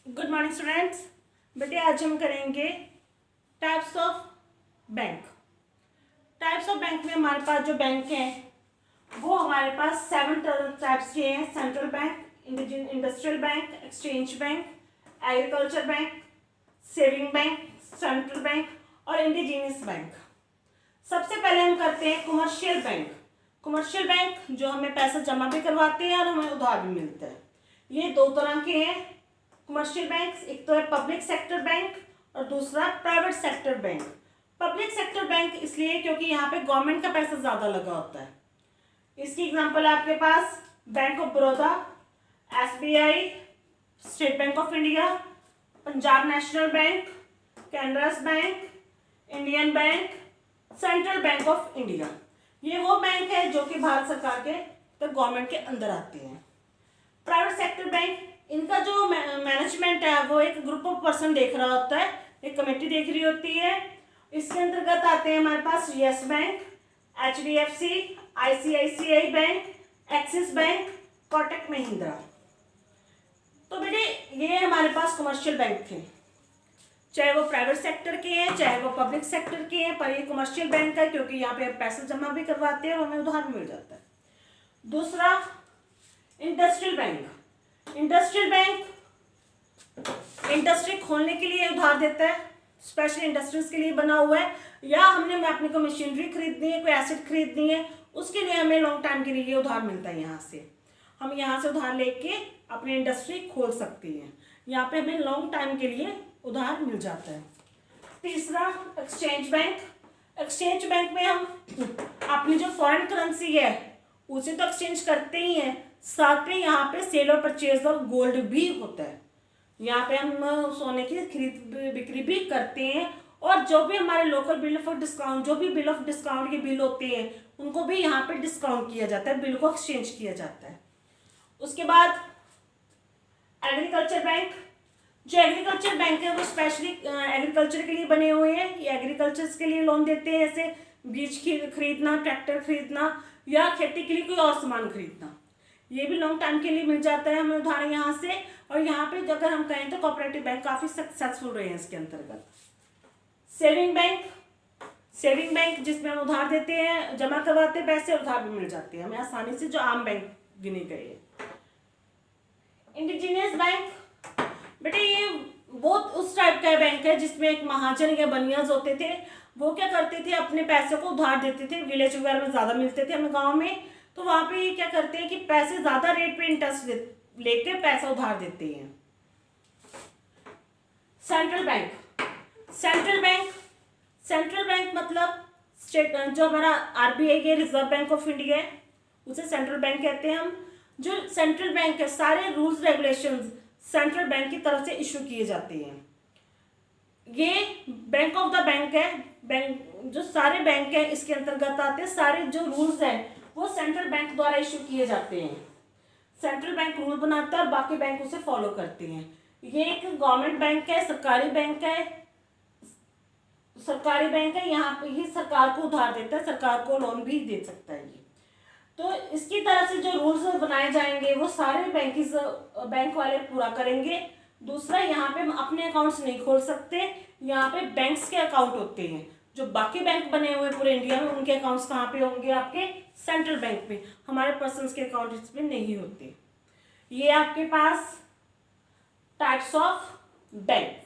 Good morning students. बेटे आज हम करेंगे types of bank. Types of bank में हमारे पास जो बैंक हैं वो हमारे पास 7 टाइप्स के हैं। Central bank, industrial bank, exchange bank, agriculture bank, saving bank, central bank और इंडिजीनियस बैंक। सबसे पहले हम करते हैं कमर्शियल बैंक। कमर्शियल बैंक जो हमें पैसा जमा भी करवाते हैं और हमें उधार भी मिलता है। ये दो तरह के हैं कमर्शियल बैंक। एक तो है पब्लिक सेक्टर बैंक और दूसरा private sector bank. Public sector bank इसलिए क्योंकि यहाँ पे गवर्नमेंट का पैसा ज़्यादा लगा होता है। इसकी एग्जांपल है आपके पास bank of Baroda, SBI, state bank of India, Punjab national bank, Canara bank, Indian bank, central bank of India. ये वो बैंक है जो कि भारत सरकार के तो गवर्नमेंट के अंदर आते हैं। प्राइवेट सेक्टर बैंक, इनका जो मैनेजमेंट है वो एक ग्रुप ऑफ पर्सन देख रहा होता है, एक कमेटी देख रही होती है। इसके अंतर्गत आते हैं हमारे पास yes bank, HDFC, ICICI bank, Axis bank, Kotak Mahindra. तो बेटे ये हमारे पास कमर्शियल बैंक थे, चाहे वो प्राइवेट सेक्टर के हैं चाहे वो पब्लिक सेक्टर के हैं, पर ये कमर्शियल बैंक है क्योंकि यहाँ पे पैसा जमा भी करवाते हैं और हमें उधार मिल जाता है। दूसरा industrial bank. Industrial bank industry खोलने के लिए उधार देता है, स्पेशल इंडस्ट्रीज के लिए बना हुआ है, या हमने अपने को मशीनरी खरीदनी है, कोई एसेट खरीदनी है, उसके लिए हमें लॉन्ग टाइम के लिए ये उधार मिलता है। यहाँ से हम यहाँ से उधार लेके अपनी इंडस्ट्री खोल सकते हैं, यहाँ पे हमें लॉन्ग टाइम के लिए उधार मिल जाता है। तीसरा एक्सचेंज बैंक। एक्सचेंज बैंक में हम अपनी जो फॉरेन करेंसी है उसे तो एक्सचेंज करते ही हैं, साथ में यहाँ पे सेल और परचेज ऑफ गोल्ड भी होता है। यहाँ पे हम सोने की खरीद बिक्री भी करते हैं, और जो भी हमारे लोकल बिल ऑफ डिस्काउंट, जो भी बिल ऑफ डिस्काउंट के बिल होते हैं उनको भी यहाँ पे डिस्काउंट किया जाता है, बिल को एक्सचेंज किया जाता है। उसके बाद एग्रीकल्चर बैंक। जो एग्रीकल्चर बैंक है वो स्पेशली एग्रीकल्चर के लिए बने हुए हैं। ये एग्रीकल्चर के लिए लोन देते हैं, जैसे बीज खरीदना, ट्रैक्टर खरीदना या खेती के लिए कोई और सामान खरीदना। ये भी लॉन्ग टाइम के लिए मिल जाता है हमें उधार यहाँ से। और यहाँ पे अगर हम कहें तो कोऑपरेटिव बैंक काफ़ी सक्सेसफुल रहे हैं इसके अंतर्गत। Saving bank. सेविंग बैंक जिसमें हम उधार देते हैं, जमा करवाते हैं पैसे, उधार भी मिल जाते हैं हमें आसानी से, जो आम बैंक गिने गए हैं। Indigenous bank. बेटे ये वो उस टाइप का बैंक है जिसमें एक महाजन या बनियाज होते थे, वो क्या करते थे अपने पैसों को उधार देते थे। विलेज वगैरह में ज़्यादा मिलते थे हमें गाँव में, तो वहाँ पे ये क्या करते हैं कि पैसे ज़्यादा रेट पे इंटरेस्ट लेके पैसा उधार देते हैं। Central bank. Central bank, central bank मतलब स्टेट, जो हमारा RBI है, रिजर्व बैंक ऑफ इंडिया है, उसे सेंट्रल बैंक कहते हैं हम। जो सेंट्रल बैंक है सारे रूल्स रेगुलेशंस सेंट्रल बैंक की तरफ से इशू किए जाते हैं। ये बैंक ऑफ द बैंक है, बैंक जो सारे बैंक हैं इसके अंतर्गत आते हैं। सारे जो रूल्स हैं वो सेंट्रल बैंक द्वारा इशू किए जाते हैं। सेंट्रल बैंक रूल बनाता है और बाकी बैंक उसे फॉलो करते हैं। ये एक गवर्नमेंट बैंक है, सरकारी बैंक है। सरकारी बैंक है, यहाँ पे ही सरकार को उधार देता है, सरकार को लोन भी दे सकता है ये। तो इसकी तरफ से जो रूल्स बनाए जाएंगे वो सारे बैंक वाले पूरा करेंगे। दूसरा, यहाँ पे हम अपने अकाउंट्स नहीं खोल सकते, यहाँ पे बैंक्स के अकाउंट होते हैं। जो बाकी बैंक बने हुए पूरे इंडिया में उनके अकाउंट्स कहाँ पे होंगे? आपके सेंट्रल बैंक में। हमारे पर्सन्स के अकाउंट इसमें नहीं होते। ये आपके पास टाइप्स ऑफ बैंक।